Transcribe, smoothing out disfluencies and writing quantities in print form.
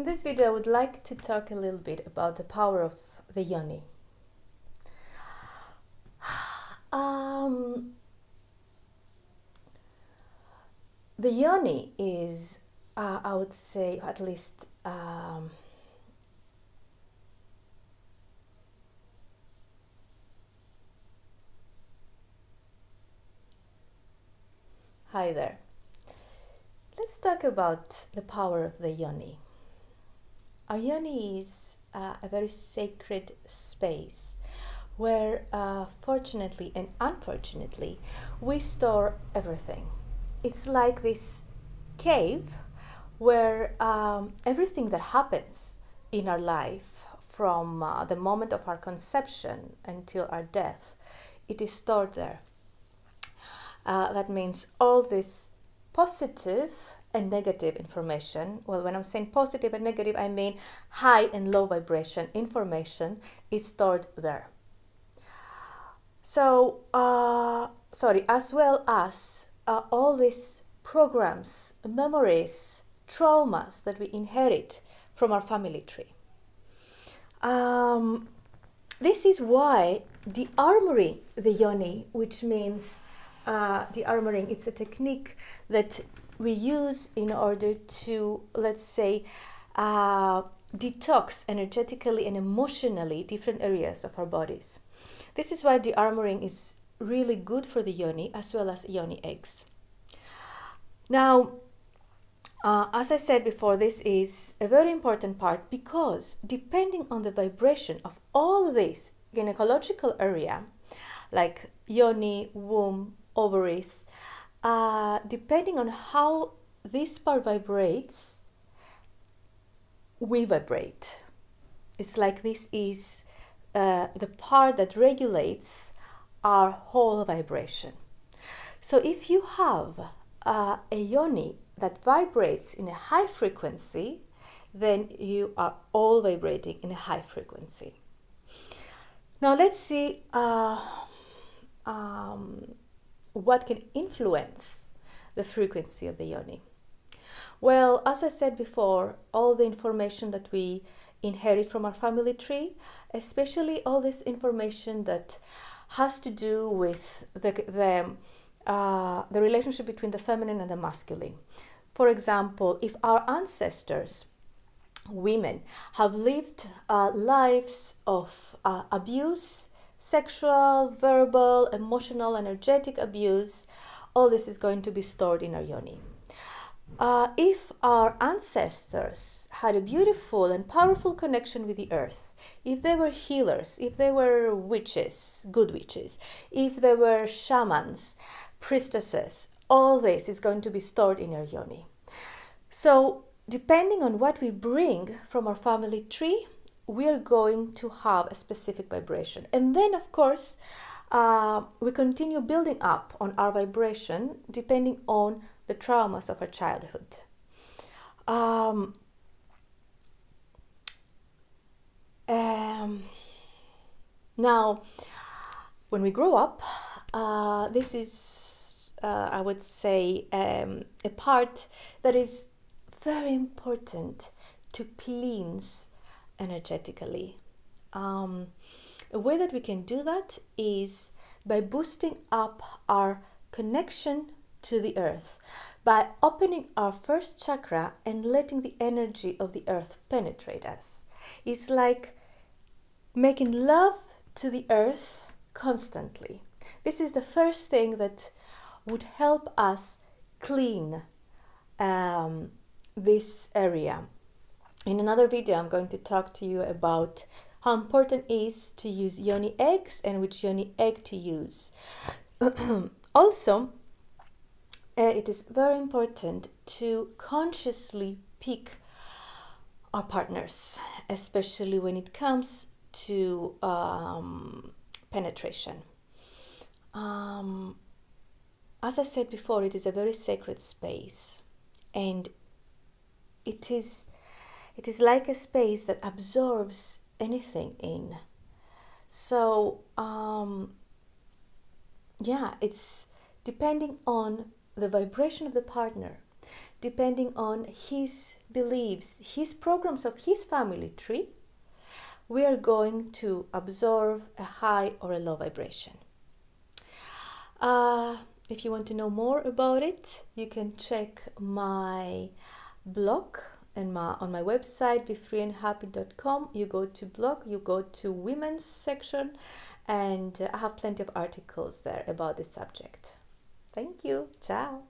In this video, I would like to talk a little bit about the power of the Yoni. The Yoni is, I would say, at least hi there. Let's talk about the power of the Yoni. Our Yoni is a very sacred space where, fortunately and unfortunately, we store everything. It's like this cave where everything that happens in our life, from the moment of our conception until our death, it is stored there. That means all this positive and negative information. Well, when I'm saying positive and negative, I mean high and low vibration information is stored there. So, as well as all these programs, memories, traumas that we inherit from our family tree. This is why de-armoring the Yoni, which means de-armoring, it's a technique that we use in order to, let's say, detox energetically and emotionally different areas of our bodies. This is why de-armoring is really good for the Yoni as well as Yoni eggs. Now, as I said before, this is a very important part because depending on the vibration of all this gynecological area, like Yoni, womb, ovaries, depending on how this part vibrates, we vibrate. It's like this is the part that regulates our whole vibration. So if you have a Yoni that vibrates in a high frequency, then you are all vibrating in a high frequency. Now let's see what can influence the frequency of the Yoni. Well, as I said before, all the information that we inherit from our family tree, especially all this information that has to do with the relationship between the feminine and the masculine. For example, if our ancestors, women, have lived lives of abuse, sexual, verbal, emotional, energetic abuse, all this is going to be stored in our Yoni. If our ancestors had a beautiful and powerful connection with the earth, if they were healers, if they were witches, good witches, if they were shamans, priestesses, all this is going to be stored in our Yoni. So, depending on what we bring from our family tree, we are going to have a specific vibration. And then, of course, we continue building up on our vibration depending on the traumas of our childhood. Now, when we grow up, this is, I would say, a part that is very important to cleanse energetically. A way that we can do that is by boosting up our connection to the earth, by opening our first chakra and letting the energy of the earth penetrate us. It's like making love to the earth constantly. This is the first thing that would help us clean this area. In another video, I'm going to talk to you about how important it is to use Yoni eggs and which Yoni egg to use. Also, it is very important to consciously pick our partners, especially when it comes to penetration. As I said before, it is a very sacred space, and it is like a space that absorbs anything in. So, yeah, it's depending on the vibration of the partner, depending on his beliefs, his programs of his family tree, we are going to absorb a high or a low vibration. If you want to know more about it, you can check my blog and on my website, befreeandhappy.com. You go to blog, you go to women's section, and I have plenty of articles there about this subject. Thank you. Ciao.